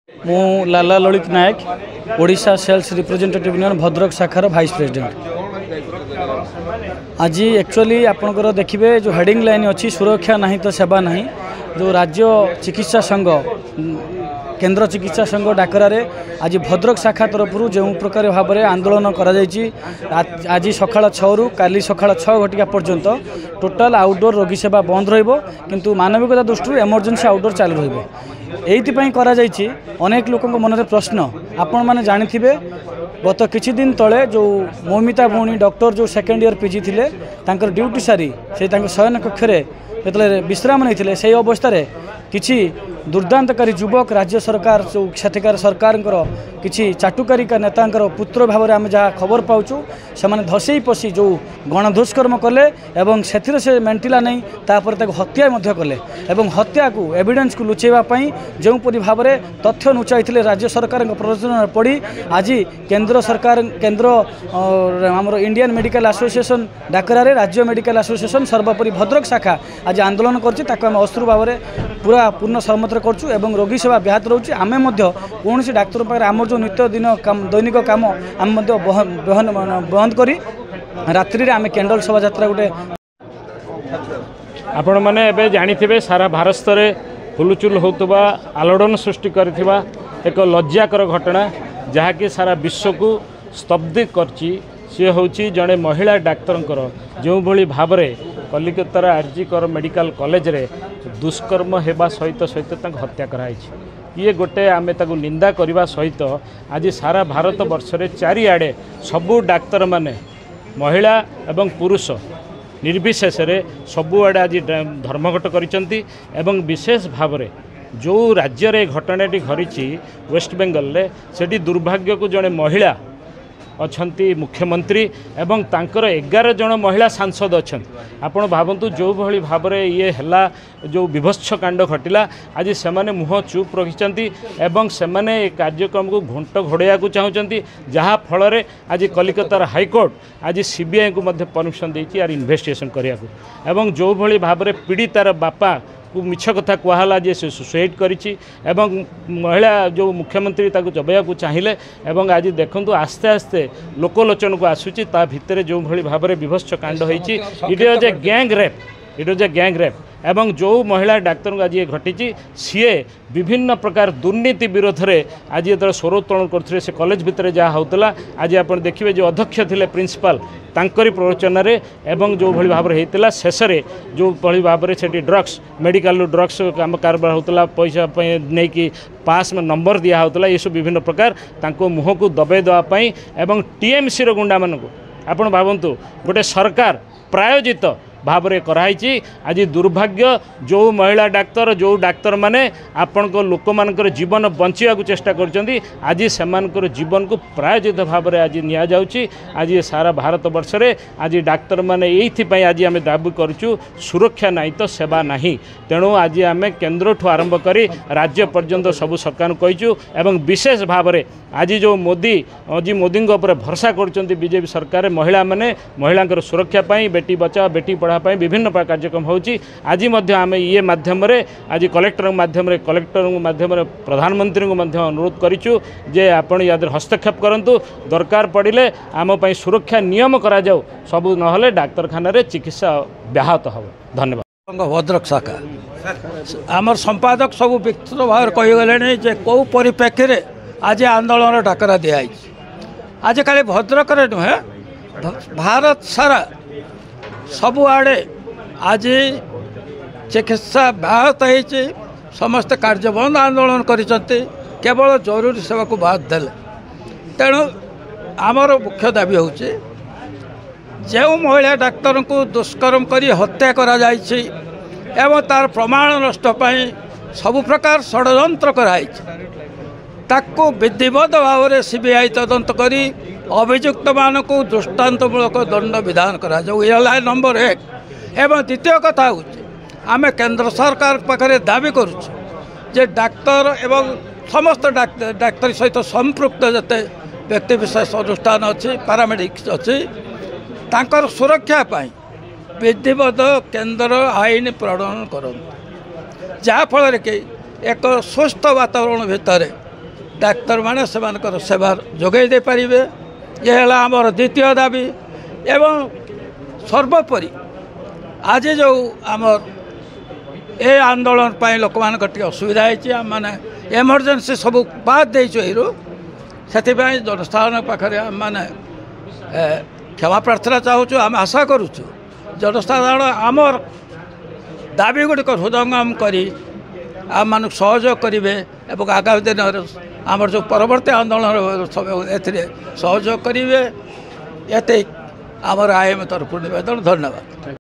मु Lala Lalit Nayak Odisha sales representative union Bhadrak शाखार vice president. आज एक्चुअली आपंकर देखिए जो हेडिंग लाइन अच्छी सुरक्षा नहीं तो सेवा नहीं, जो राज्य चिकित्सा संघ केंद्र चिकित्सा संघ डाकरारे आज भद्रक शाखा तरफ जो प्रकार भाव में आंदोलन आज सकाळ 6 रु काली सकाळ 6 घटिका पर्यंत टोटाल आउटडोर रोगी सेवा बंद रहिबो, किंतु मानविकता दृष्टि एमरजेंसी आउटडोर चालू रहिबो। एइथिपाई करा जायछि। अनेक लोकंक मनरे प्रश्न आपण माने जानिथिबे, गत किछि दिन तले जो मौमिता भौणी डॉक्टर जो सेकेंड ईयर पीजी थिले तांकर ड्यूटी सारी से तांकर शयन कक्षरे जेतले विश्राम नहीं से अवस्था किछि दुर्दांतकारी युवक राज्य सरकार जो क्षतिकार सरकार किछि चाटुकारी का नेतांकर पुत्र भाव में आम जहाँ खबर पाऊँ से धसई पशि जो गणदुष्कर्म कले एवं से मेंटिला नहीं तापर ताको हत्या कले एवं हत्या को एविडेंस को लुचेवाई जो परी भाव में तथ्य लुचाई राज्य सरकार प्ररोचन पड़ी आज केंद्र सरकार केंद्र आमर इंडियन मेडिकल एसोसिएशन डाकरारे राज्य मेडिकल एसोसिएशन सर्वोपरि भद्रक शाखा आज आंदोलन कर अश्रु भाव में पूरा पूर्ण सहमत करछु एवं रोगी सेवा ब्याहत रोचे। आमे मध्य कौन डाक्तर पाखे आम जो नित्य दिन दैनिक काम आम बंद करी रात्रि आम कैंडल शोभा यात्रा गोटे आपण मैंने एबे जानिथिबे सारा भारत स्तर हुलुचुल होतबा आलोड़न सृष्टि करथिबा एक लज्जाकर घटना जहाँकि सारा विश्व को स्तब्ध करछि। सी होची जड़े महिला डाक्तर जो भली भाव में कलिकतार आरजीकर मेडिकल कॉलेज रे दुष्कर्म हेबा सहित सहित हत्या कराई। ये गोटे आम ताकू निंदा करने सहित आज सारा भारत वर्ष रे चारिआडे सबू डाक्तर माने महिला एवं पुरुष निर्विशेष सबुआड़े आज धर्मघट करिसेंती एवं विशेष भाव में जो राज्य रे घटनाटी घरी वेस्ट बेंगल रे सेठी दुर्भाग्य को जड़े महिला अच्छी मुख्यमंत्री एवं तांकर 11 जन महिला सांसद अच्छा। आपण भावतु जो भली भाव में ये हैला जो विभत्स कांड घटिला आज से मुह चुप रखिंट एवं से कार्यक्रम को घंट घोड़ाइया चाहते जहाँ फल आज कलिकतार हाईकोर्ट आज सीबीआई को परमिशन देती यार इन्वेस्टिगेशन करने जो भली भाव में पीड़ितार बापा मिछ कथा कहला जे से सुसाइड करिछि एवं महिला जो मुख्यमंत्री ताको जबैया को चाहिए एवं आज देखंतु आस्ते आस्ते लोकलोचन को आसुछि ता भितर जो भली भाव में विभत्स कांड होइछि it is a gang rape एवं जो महिला डाक्तर को आज ये घटी सी विभिन्न प्रकार दुर्नीति विरोध में आज ये स्वर उत्तोलन करते से कॉलेज भितर जहाँ होता आज आप देखिए जो अध्यक्ष थे प्रिंसिपाल तांकरी प्ररोचन एवं जो भली भाव में होता शेष जो भली भाव में से ड्रग्स मेडिकल ड्रग्स काम कारबार होता पैसा नहीं कि पास में नंबर दिया होता ये सब विभिन्न प्रकार तांको मुह को दबाई देवाई एवं टीएमसी गुंडा मान आपण भावतु गोटे सरकार प्रायोजित भाव में कराई। आज दुर्भाग्य जो महिला डाक्तर जो डाक्तर माने आपण को लोक मानकर जीवन बंचिया को चेष्टा करछंती आज से जीवन को प्रायोजित भाव में आज निया जाउची। आज ये सारा भारत वर्ष रे आज डाक्तर माने एइथिपाई आज आम दाबी करूँ सुरक्षा नहीं तो सेवा नहीं। तेणु आज आम केन्द्र ठू आरंभ करी राज्य पर्यंत सबू सरकार कहीचु एवं विशेष भाव में आज जो मोदी आज मोदी भरसा करछंती बीजेपी सरकार महिला माने महिला सुरक्षा पाई बेटी बचाओ बेटी पढ़ा विभिन्न कार्यक्रम होची। आज आम ये माध्यम आज कलेक्टर माध्यम प्रधानमंत्री को अनुरोध करिचु जे आपण याद हस्तक्षेप करंतु दरकार पड़िले आम पई सुरक्षा नियम करा जाऊ सबू नहले डाक्तरखाना रे चिकित्सा व्याहत हो। धन्यवाद। भद्रक शाखा आमर संपादक सब व्यक्तिगत भाव कहीगले जे कौ परिप्रेक्षी रे आज आंदोलन डाकरा दिखाई। आज खाली भद्रक नुहे भारत सारा सबुआड़े आज चिकित्सा व्याहत होती समस्त कार्य बंद आंदोलन करिसेंती केवल जरूरी सेवा को बाद देले। तेणु आमर मुख्य दाबी होची जो महिला डाक्तर को दुष्कर्म करी हत्या करा जायछि एवं तार प्रमाण नष्ट पाई सबु प्रकार षड्यंत्र कराई ताको विधिवत भाव में सीबीआई तदंत करी अभियुक्त मान को दृष्टांतमूलक दंड विधान करा जाए नंबर 1 एवं द्वितीय कथा आम केंद्र सरकार पाखे दाबी करुचे डाक्तर एवं समस्त डाक्तर सहित संपृक्त जते व्यक्ति विशेष अनुष्ठान अच्छी पारामेडिक्स अच्छी तांकर सुरक्षा पाई विधिवत केंद्र आईन प्रणयन कर जहाँफल कि एक सुस्थ वातावरण भितर डाक्तर माने सेमानकर सेवा जोगाई दे पारिबे। ये है आमर द्वितीय दाबी। एवं सर्वोपरि आज जो आमर ए आंदोलन पाई लोक मान असुविधा आम मैंने एमरजेंसी सब बाद देचु से जनसाधारण पाखे आम मैंने क्षमा प्रार्थना चाहूँ। आम आशा करुचु जनसाधारण आमर दाबी गुड़िक हृदयंगम करी आम मानक सहयोग करेंगे और आगामी दिन आमर जो परवर्ती आंदोलन सहयोग करेंगे। ये आमर आईएम तरफ निवेदन। धन्यवाद।